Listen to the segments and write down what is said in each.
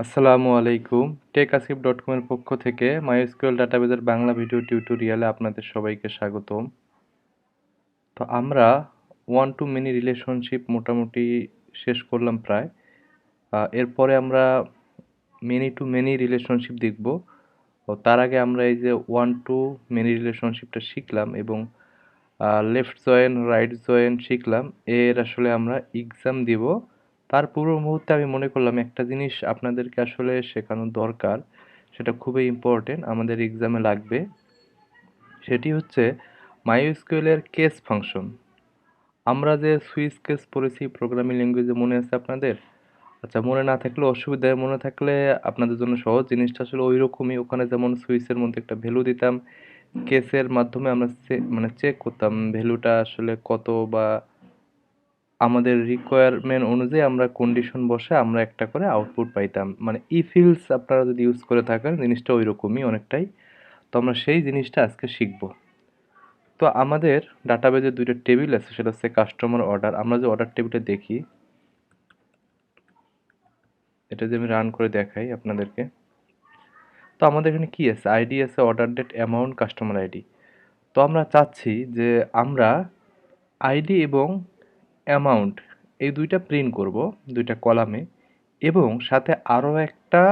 আসসালামু আলাইকুম। টেকআসিফ.com এর পক্ষ থেকে mysql ডাটাবেজের বাংলা ভিডিও টিউটোরিয়ালে আপনাদের সবাইকে স্বাগতম। তো আমরা ওয়ান টু মেনি রিলেশনশিপ মোটামুটি শেষ করলাম প্রায়। এরপরে আমরা মেনি টু মেনি রিলেশনশিপ দেখব। তার আগে আমরা এই যে ওয়ান টু মেনি রিলেশনশিপটা শিখলাম এবং লেফট জয়েন রাইট জয়েন শিখলাম। এর আসলে আমরা এক্সাম দিব। তার পূর্ব মুহূর্তে আমি মনে করলাম একটা জিনিস আপনাদেরকে আসলে শেখানো দরকার, সেটা খুবই ইম্পর্টেন্ট, আমাদের এক্সামে লাগবে। সেটি হচ্ছে মাইস্কুয়েলের কেস ফাংশন। আমরা যে সুইচ কেস পড়েছি প্রোগ্রামিং ল্যাঙ্গুয়েজে, মনে আছে আপনাদের? আচ্ছা, মনে না থাকলে অসুবিধা, মনে থাকলে আপনাদের জন্য সহজ। জিনিসটা আসলে ওই রকমই। ওখানে যেমন সুইচের মধ্যে একটা ভ্যালু দিতাম, কেসের মাধ্যমে আমরা চেক করতাম ভ্যালুটা আসলে কত, বা আমাদের রিকোয়ারমেন্ট অনুযায়ী আমরা কন্ডিশন বসে আমরা একটা করে আউটপুট পাইতাম। মানে ইফিলস আপনারা যদি ইউজ করে থাকেন, জিনিসটা ওই রকমই অনেকটাই। তো আমরা সেই জিনিসটা আজকে শিখব। তো আমাদের ডাটাবেজে দুইটা টেবিল আছে, সেটা হচ্ছে কাস্টমার অর্ডার। আমরা যে অর্ডার টেবিলটা দেখি, এটা যে আমি রান করে দেখাই আপনাদেরকে। তো আমাদের এখানে কি আছে? আইডি আছে, order date, amount, customer ID. তো আমরা চাচ্ছি যে আমরা আইডি এবং অ্যামাউন্ট এই দুইটা প্রিন্ট করব দুইটা কলামে, এবং সাথে আরও একটা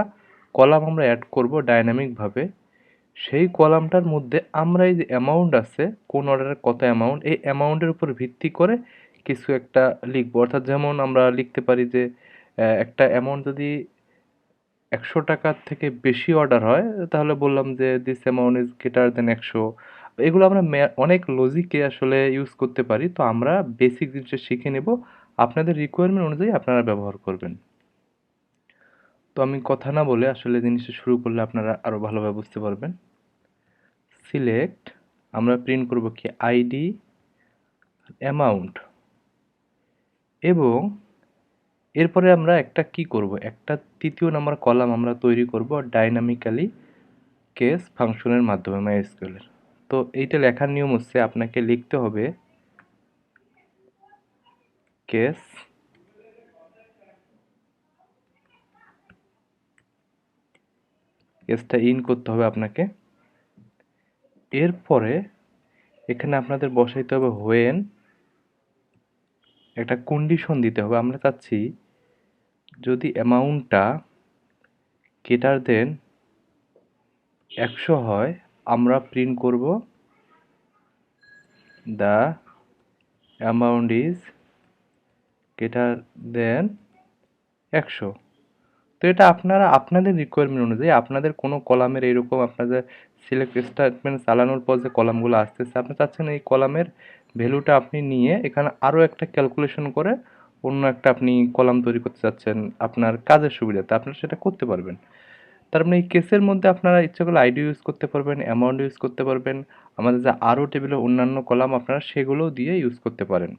কলাম আমরা অ্যাড করব ডাইনামিকভাবে। সেই কলামটার মধ্যে আমরা এই যে অ্যামাউন্ট আছে, কোন অর্ডারে কত অ্যামাউন্ট, এই অ্যামাউন্টের উপর ভিত্তি করে কিছু একটা লিখবো। অর্থাৎ যেমন আমরা লিখতে পারি যে একটা অ্যামাউন্ট যদি 100 টাকার থেকে বেশি অর্ডার হয়, তাহলে বললাম যে this amount is greater than 100। এগুলো আমরা অনেক লজিকে আসলে ইউজ করতে পারি। তো আমরা বেসিক জিনিসটা শিখে নেব, আপনাদের রিকোয়ারমেন্ট অনুযায়ী আপনারা ব্যবহার করবেন। তো আমি কথা না বলে আসলে জিনিসটা শুরু করলে আপনারা আরও ভালোভাবে বুঝতে পারবেন। সিলেক্ট, আমরা প্রিন্ট করব কি আইডি, অ্যামাউন্ট, এবং এরপরে আমরা একটা কি করব, একটা তৃতীয় নাম্বার কলাম আমরা তৈরি করব ডাইনামিক্যালি কেস ফাংশনের মাধ্যমে মাইস্কুয়েলের। তো এইটা লেখার নিয়ম হচ্ছে আপনাকে লিখতে হবে কেস, কেসটা ইন করতে হবে আপনাকে। এরপরে এখানে আপনাদের বসাইতে হবে হোয়েন, একটা কন্ডিশন দিতে হবে। আমরা চাচ্ছি যদি অ্যামাউন্টটা গ্রেটার দেন 100 হয়, আমরা প্রিন্ট করব the amount is greater than 100। তো এটা আপনারা আপনাদের রিকোয়ারমেন্ট অনুযায়ী, আপনাদের কোনো কলামের এরকম আপনাদের সিলেক্ট স্টেটমেন্ট চালানোর পর যে কলামগুলো আসতেছে, আপনি চাচ্ছেন এই কলামের ভ্যালুটা আপনি নিয়ে এখানে আরও একটা ক্যালকুলেশন করে অন্য একটা আপনি কলাম তৈরি করতে চাচ্ছেন আপনার কাজের সুবিধাতে, আপনারা সেটা করতে পারবেন। তার মানে এই কেসের মধ্যে আপনারা ইচ্ছা করলে আইডি ইউজ করতে পারবেন, অ্যামাউন্ট ইউজ করতে পারবেন, আমাদের যে আরও টেবিলের অন্যান্য কলাম আপনারা সেগুলোও দিয়ে ইউজ করতে পারেন।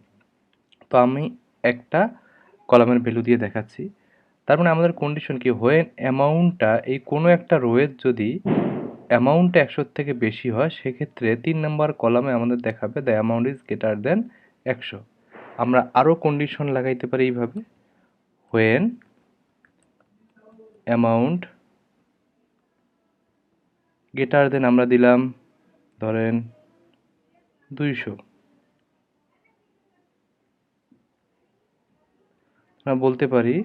তো আমি একটা কলামের ভ্যালু দিয়ে দেখাচ্ছি। তার মানে আমাদের কন্ডিশন কি, হোয়েন অ্যামাউন্টটা এই কোনো একটা রোয়ের যদি অ্যামাউন্টটা 100 থেকে বেশি হয়, সেক্ষেত্রে 3 নম্বর কলামে আমাদের দেখাবে the amount is greater than 100। আমরা আরও কন্ডিশন লাগাইতে পারি এইভাবে, হোয়েন অ্যামাউন্ট গ্রেটার দেন আমরা দিলাম ধরেন 200। আমরা বলতে পারি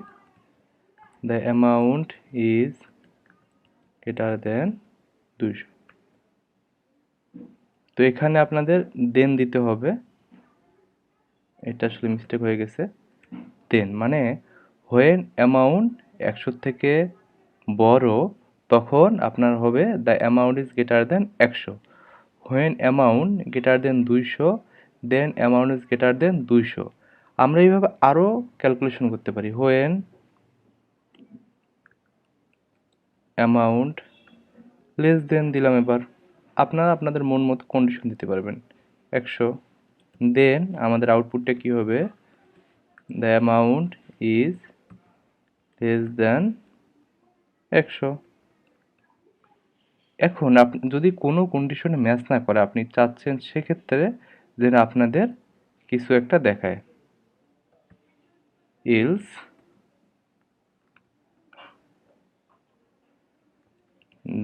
the amount is greater than 200। তো এখানে আপনাদের দেন দিতে হবে, এটা আসলে মিস্টেক হয়ে গেছে। দেন মানে হোয়েন অ্যামাউন্ট 100 থেকে বড়, তখন আপনার হবে the amount is greater than 100। When amount greater than 200, then amount is greater than 200। আমরা এইভাবে আরও ক্যালকুলেশন করতে পারি। হোয়েন অ্যামাউন্ট লেস দেন দিলাম, এবার আপনারা আপনাদের মন মতো কন্ডিশন দিতে পারবেন 100। দেন আমাদের আউটপুটটা কি হবে, the amount is less than 100। এখন যদি কোনো কন্ডিশনে ম্যাচ না করে, আপনি চাচ্ছেন সেক্ষেত্রে যেন আপনাদের কিছু একটা দেখায়, else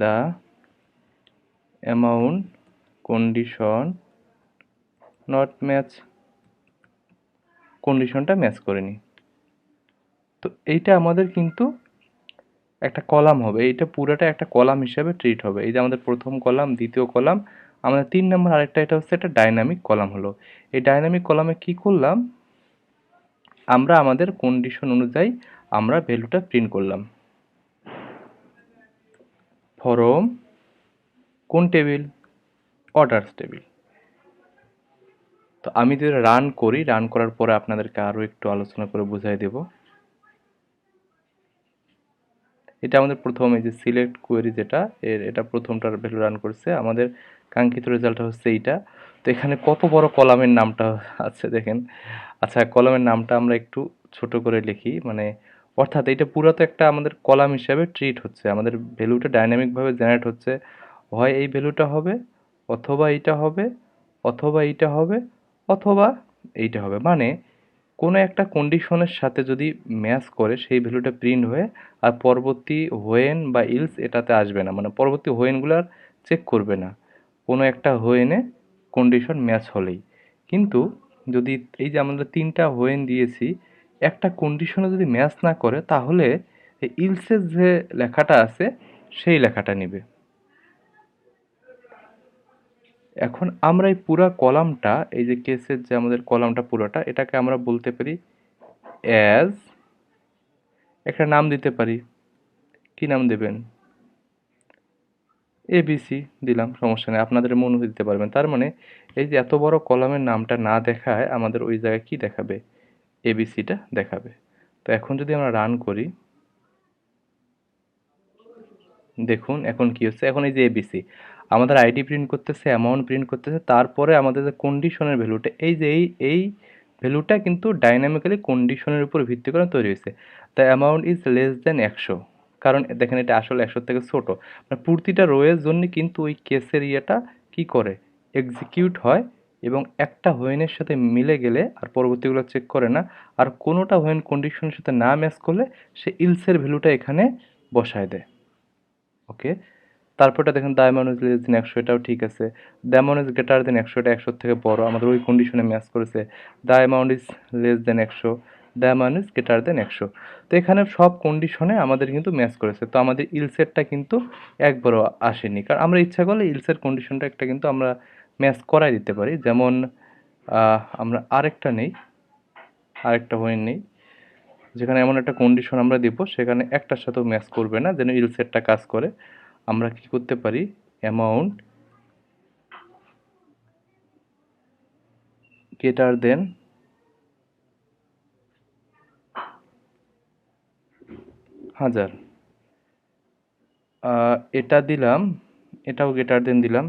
the amount condition not match, কন্ডিশনটা ম্যাচ করেনি। তো এইটা আমাদের কিন্তু একটা কলাম হবে, এইটা পুরোটা একটা কলাম হিসাবে ট্রিট হবে। এই যে আমাদের প্রথম কলাম, দ্বিতীয় কলাম, আমাদের 3 নম্বর আরেকটা, এটা হচ্ছে একটা ডাইনামিক কলাম হলো। এই ডাইনামিক কলামে কি করলাম, আমরা আমাদের কন্ডিশন অনুযায়ী আমরা ভ্যালুটা প্রিন্ট করলাম। ফরম কোন টেবিল, অর্ডারস টেবিল। তো আমি যদি রান করি, রান করার পরে আপনাদেরকে আরও একটু আলোচনা করে বুঝাই দেব। এটা আমাদের প্রথম, এই যে সিলেক্ট কোয়েরি যেটা, এটা প্রথমটার ভ্যালু রান করছে, আমাদের কাঙ্ক্ষিত রেজাল্ট হচ্ছে এইটা। তো এখানে কত বড় কলামের নামটা আছে দেখেন। আচ্ছা, কলামের নামটা আমরা একটু ছোট করে লিখি, মানে অর্থাৎ এটা পুরো তো একটা আমাদের কলাম হিসাবে ট্রিট হচ্ছে, আমাদের ভ্যালুটা ডাইনামিকভাবে জেনারেট হচ্ছে। হয় এই ভ্যালুটা হবে, অথবা এইটা হবে, অথবা এইটা হবে, অথবা এইটা হবে। মানে কোনো একটা কন্ডিশনের সাথে যদি ম্যাচ করে সেই ভ্যালুটা প্রিন্ট হয়ে, আর পরবর্তী হোয়েন বা ইলস এটাতে আসবে না, মানে পরবর্তী হোয়েনগুলো আর চেক করবে না, কোনো একটা হোয়েনে কন্ডিশন ম্যাচ হলেই। কিন্তু যদি এই যে আমরা 3টা হোয়েন দিয়েছি, একটা কন্ডিশনে যদি ম্যাচ না করে, তাহলে এই ইলসের যে লেখাটা আছে সেই লেখাটা নেবে। এখন আমরা এই পুরা কলামটা, এই যে কেসের যে আমাদের কলামটা পুরোটা, এটাকে আমরা বলতে পারি অ্যাজ, একটা নাম দিতে পারি। কি নাম দেবেন, এবিসি দিলাম, সমস্যা নেই, আপনাদের মনে দিতে পারবেন। তার মানে এই যে এত বড় কলামের নামটা না দেখায় আমাদের ওই জায়গায় কি দেখাবে, এবিসিটা দেখাবে। তো এখন যদি আমরা রান করি, দেখুন এখন কি হচ্ছে, এখন এই যে এবিসি আমাদের আইডি প্রিন্ট করতেছে, অ্যামাউন্ট প্রিন্ট করতেছে, তারপরে আমাদের যে কন্ডিশনের ভ্যালুটা, এই যে এই ভ্যালুটা কিন্তু ডাইনামিক্যালি কন্ডিশনের উপর ভিত্তি করে তৈরি হয়েছে। The amount is less than 100, কারণ দেখেন এটা আসলে 100 থেকে ছোট। মানে প্রতিটা রোয়ের জন্য কিন্তু ওই কেসের ইয়েটা কি করে, এক্সিকিউট হয়, এবং একটা হোয়েনের সাথে মিলে গেলে আর পরবর্তীগুলো চেক করে না, আর কোনোটা হোয়েন কন্ডিশনের সাথে না ম্যাচ করলে সে ইলসের ভ্যালুটা এখানে বসায় দেয়। ওকে, তারপরটা দেখেন the amount is less than 100, এটাও ঠিক আছে। The amount is greater than 100, এটা 100 থেকে বড়, আমাদের ওই কন্ডিশনে ম্যাচ করেছে। The amount is less than 100, the amount is greater than 100। তো এখানে সব কন্ডিশনে আমাদের কিন্তু ম্যাচ করেছে। তো আমাদের ইলসেটটা কিন্তু একবারও আসেনি, কারণ আমরা ইচ্ছা করলে ইলসের কন্ডিশনটা একটা কিন্তু আমরা ম্যাচ করাই দিতে পারি। যেমন আমরা আরেকটা নেই, আরেকটা হয়ে নেই, যেখানে এমন একটা কন্ডিশন আমরা দিব সেখানে একটার সাথেও ম্যাচ করবে না, যেন ইলসেটটা কাজ করে। আমরা কি করতে পারি, অ্যামাউন্ট গ্রেটার দেন 1000, এটা দিলাম, এটাও গ্রেটার দেন দিলাম,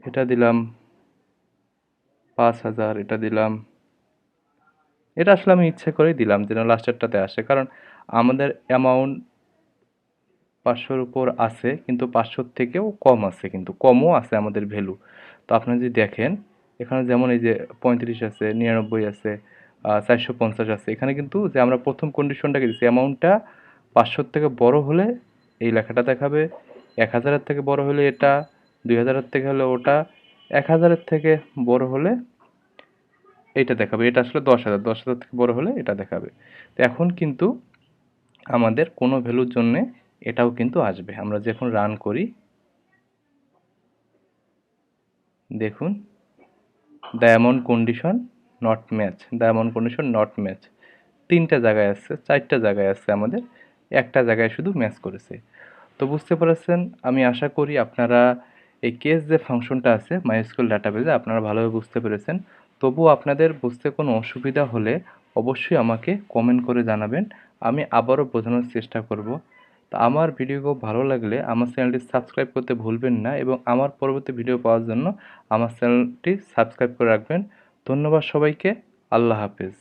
এটা দিলাম 5000, এটা দিলাম, এটা আসলে আমি ইচ্ছে করেই দিলাম যেন লাস্টেরটাতে আসে, কারণ আমাদের অ্যামাউন্ট 500-র উপর আছে, কিন্তু 500-র থেকেও কম আছে, কিন্তু কমও আছে আমাদের ভ্যালু। তো আপনারা যদি দেখেন এখানে যেমন এই যে 35 আছে, 99 আছে, 450 আছে, এখানে কিন্তু যে আমরা প্রথম কন্ডিশনটাকে দিচ্ছি, অ্যামাউন্টটা 500-র থেকে বড় হলে এই লেখাটা দেখাবে, 1000-এর থেকে বড় হলে এটা, 2000-এর থেকে হলে ওটা, 1000-এর থেকে বড় হলে এইটা দেখাবে। এটা আসলে 10,000, 10,000 থেকে বড় হলে এটা দেখাবে। তো এখন কিন্তু আমাদের কোনো ভ্যালুর জন্যে এটাও কিন্তু আসবে। আমরা যখন রান করি, দেখুন the amount condition not match, the amount condition not match, 3টা জায়গায় আছে, 4টা জায়গায় আছে, আমাদের একটা জায়গায় শুধু ম্যাচ করেছে। তো বুঝতে পেরেছেন, আমি আশা করি আপনারা এই কেস যে ফাংশনটা আছে মাইস্কুল ডাটাবেজে আপনারা ভালোভাবে বুঝতে পেরেছেন। তবুও আপনাদের বুঝতে কোনো অসুবিধা হলে অবশ্যই আমাকে কমেন্ট করে জানাবেন, আমি আবারও বোঝানোর চেষ্টা করব। তো আমার ভিডিও খুব ভালো লাগলে আমার চ্যানেলটি সাবস্ক্রাইব করতে ভুলবেন না, এবং আমার পরবর্তী ভিডিও পাওয়ার জন্য আমার চ্যানেলটি সাবস্ক্রাইব করে রাখবেন। ধন্যবাদ সবাইকে, আল্লাহ হাফেজ।